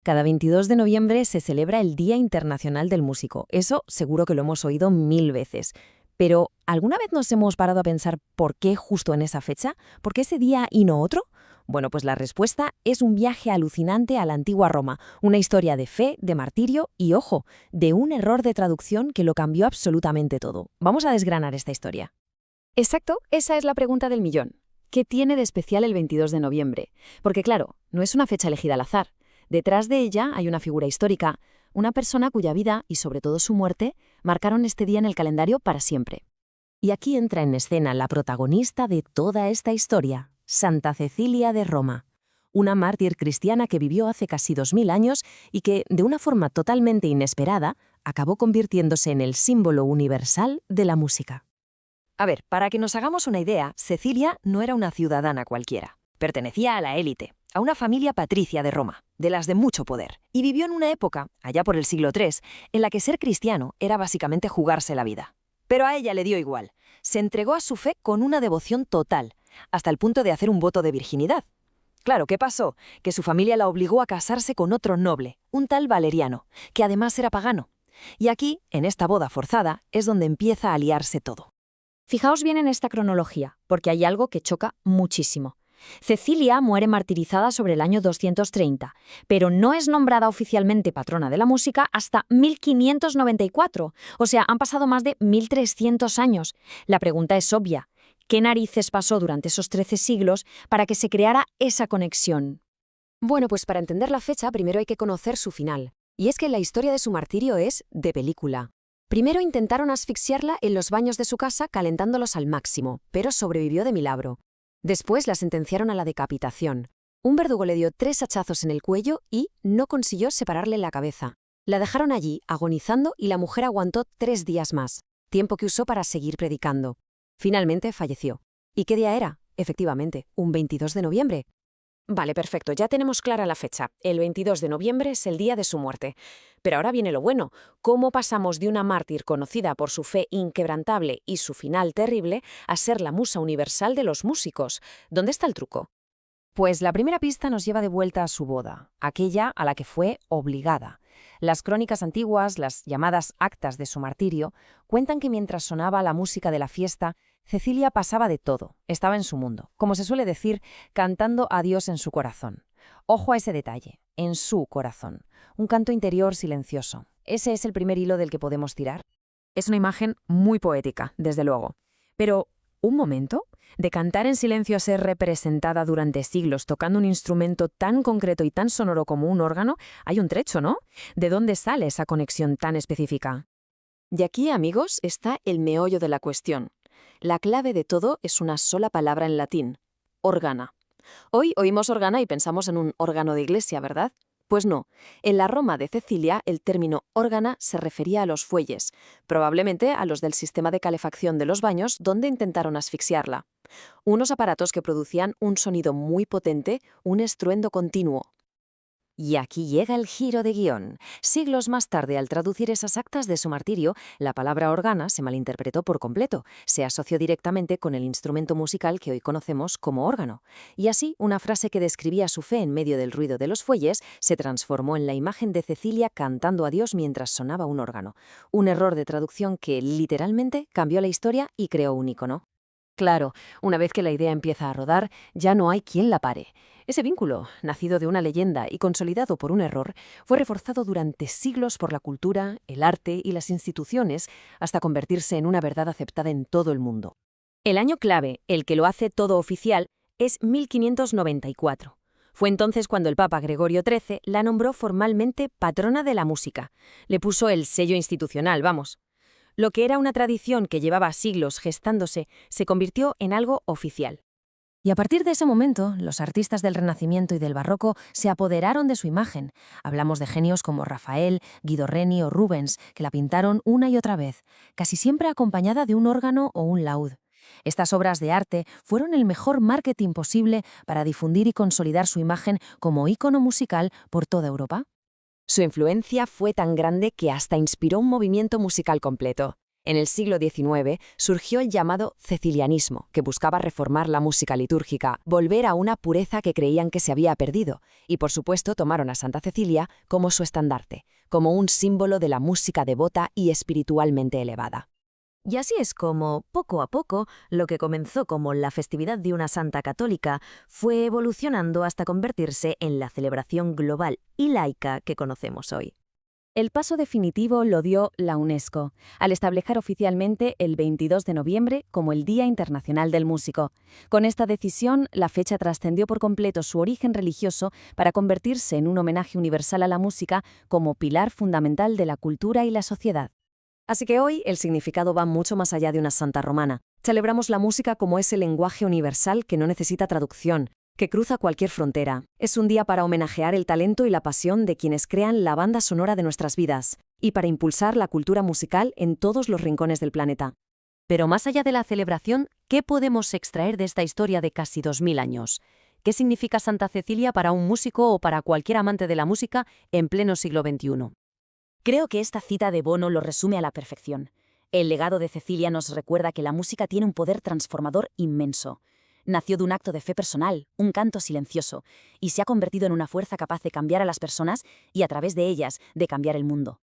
Cada 22 de noviembre se celebra el Día Internacional del Músico. Eso seguro que lo hemos oído 1000 veces. Pero, ¿alguna vez nos hemos parado a pensar por qué justo en esa fecha? ¿Por qué ese día y no otro? Bueno, pues la respuesta es un viaje alucinante a la antigua Roma, una historia de fe, de martirio y, ojo, de un error de traducción que lo cambió absolutamente todo. Vamos a desgranar esta historia. Exacto, esa es la pregunta del millón. ¿Qué tiene de especial el 22 de noviembre? Porque claro, no es una fecha elegida al azar. Detrás de ella hay una figura histórica, una persona cuya vida y sobre todo su muerte marcaron este día en el calendario para siempre. Y aquí entra en escena la protagonista de toda esta historia, Santa Cecilia de Roma, una mártir cristiana que vivió hace casi 2000 años y que, de una forma totalmente inesperada, acabó convirtiéndose en el símbolo universal de la música. A ver, para que nos hagamos una idea, Cecilia no era una ciudadana cualquiera. Pertenecía a la élite, a una familia patricia de Roma, de las de mucho poder, y vivió en una época, allá por el siglo III, en la que ser cristiano era básicamente jugarse la vida. Pero a ella le dio igual. Se entregó a su fe con una devoción total, hasta el punto de hacer un voto de virginidad. Claro, ¿qué pasó? Que su familia la obligó a casarse con otro noble, un tal Valeriano, que además era pagano. Y aquí, en esta boda forzada, es donde empieza a liarse todo. Fijaos bien en esta cronología, porque hay algo que choca muchísimo. Cecilia muere martirizada sobre el año 230, pero no es nombrada oficialmente patrona de la música hasta 1594, o sea, han pasado más de 1300 años. La pregunta es obvia: ¿qué narices pasó durante esos 13 siglos para que se creara esa conexión? Bueno, pues para entender la fecha primero hay que conocer su final, y es que la historia de su martirio es de película. Primero intentaron asfixiarla en los baños de su casa calentándolos al máximo, pero sobrevivió de milagro. Después la sentenciaron a la decapitación. Un verdugo le dio 3 hachazos en el cuello y no consiguió separarle la cabeza. La dejaron allí, agonizando, y la mujer aguantó 3 días más, tiempo que usó para seguir predicando. Finalmente falleció. ¿Y qué día era? Efectivamente, un 22 de noviembre. Vale, perfecto, ya tenemos clara la fecha. El 22 de noviembre es el día de su muerte. Pero ahora viene lo bueno. ¿Cómo pasamos de una mártir conocida por su fe inquebrantable y su final terrible a ser la musa universal de los músicos? ¿Dónde está el truco? Pues la primera pista nos lleva de vuelta a su boda, aquella a la que fue obligada. Las crónicas antiguas, las llamadas actas de su martirio, cuentan que mientras sonaba la música de la fiesta, Cecilia pasaba de todo, estaba en su mundo, como se suele decir, cantando a Dios en su corazón. Ojo a ese detalle, en su corazón, un canto interior silencioso. Ese es el primer hilo del que podemos tirar. Es una imagen muy poética, desde luego. Pero, ¿un momento? De cantar en silencio a ser representada durante siglos tocando un instrumento tan concreto y tan sonoro como un órgano, hay un trecho, ¿no? ¿De dónde sale esa conexión tan específica? Y aquí, amigos, está el meollo de la cuestión. La clave de todo es una sola palabra en latín: organa. Hoy oímos organa y pensamos en un órgano de iglesia, ¿verdad? Pues no. En la Roma de Cecilia, el término órgana se refería a los fuelles, probablemente a los del sistema de calefacción de los baños donde intentaron asfixiarla. Unos aparatos que producían un sonido muy potente, un estruendo continuo. Y aquí llega el giro de guión. Siglos más tarde, al traducir esas actas de su martirio, la palabra organa se malinterpretó por completo. Se asoció directamente con el instrumento musical que hoy conocemos como órgano. Y así, una frase que describía su fe en medio del ruido de los fuelles se transformó en la imagen de Cecilia cantando a Dios mientras sonaba un órgano. Un error de traducción que, literalmente, cambió la historia y creó un icono. Claro, una vez que la idea empieza a rodar, ya no hay quien la pare. Ese vínculo, nacido de una leyenda y consolidado por un error, fue reforzado durante siglos por la cultura, el arte y las instituciones hasta convertirse en una verdad aceptada en todo el mundo. El año clave, el que lo hace todo oficial, es 1594. Fue entonces cuando el Papa Gregorio XIII la nombró formalmente patrona de la música. Le puso el sello institucional, vamos. Lo que era una tradición que llevaba siglos gestándose se convirtió en algo oficial. Y a partir de ese momento, los artistas del Renacimiento y del Barroco se apoderaron de su imagen. Hablamos de genios como Rafael, Guido Reni o Rubens, que la pintaron una y otra vez, casi siempre acompañada de un órgano o un laúd. Estas obras de arte fueron el mejor marketing posible para difundir y consolidar su imagen como ícono musical por toda Europa. Su influencia fue tan grande que hasta inspiró un movimiento musical completo. En el siglo XIX surgió el llamado cecilianismo, que buscaba reformar la música litúrgica, volver a una pureza que creían que se había perdido, y por supuesto tomaron a Santa Cecilia como su estandarte, como un símbolo de la música devota y espiritualmente elevada. Y así es como, poco a poco, lo que comenzó como la festividad de una santa católica fue evolucionando hasta convertirse en la celebración global y laica que conocemos hoy. El paso definitivo lo dio la UNESCO, al establecer oficialmente el 22 de noviembre como el Día Internacional del Músico. Con esta decisión, la fecha trascendió por completo su origen religioso para convertirse en un homenaje universal a la música como pilar fundamental de la cultura y la sociedad. Así que hoy el significado va mucho más allá de una santa romana. Celebramos la música como ese lenguaje universal que no necesita traducción, que cruza cualquier frontera. Es un día para homenajear el talento y la pasión de quienes crean la banda sonora de nuestras vidas, y para impulsar la cultura musical en todos los rincones del planeta. Pero más allá de la celebración, ¿qué podemos extraer de esta historia de casi 2000 años? ¿Qué significa Santa Cecilia para un músico o para cualquier amante de la música en pleno siglo XXI? Creo que esta cita de Bono lo resume a la perfección. El legado de Cecilia nos recuerda que la música tiene un poder transformador inmenso. Nació de un acto de fe personal, un canto silencioso, y se ha convertido en una fuerza capaz de cambiar a las personas y, a través de ellas, de cambiar el mundo.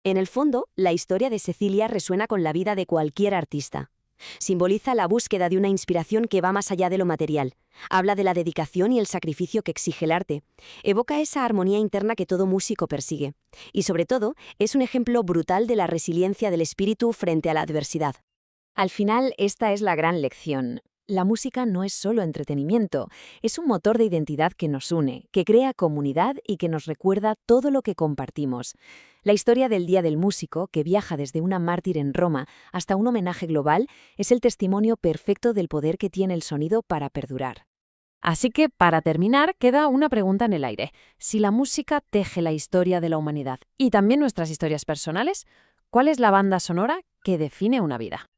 En el fondo, la historia de Cecilia resuena con la vida de cualquier artista. Simboliza la búsqueda de una inspiración que va más allá de lo material. Habla de la dedicación y el sacrificio que exige el arte. Evoca esa armonía interna que todo músico persigue. Y sobre todo, es un ejemplo brutal de la resiliencia del espíritu frente a la adversidad. Al final, esta es la gran lección. La música no es solo entretenimiento, es un motor de identidad que nos une, que crea comunidad y que nos recuerda todo lo que compartimos. La historia del Día del Músico, que viaja desde una mártir en Roma hasta un homenaje global, es el testimonio perfecto del poder que tiene el sonido para perdurar. Así que, para terminar, queda una pregunta en el aire. Si la música teje la historia de la humanidad y también nuestras historias personales, ¿cuál es la banda sonora que define una vida?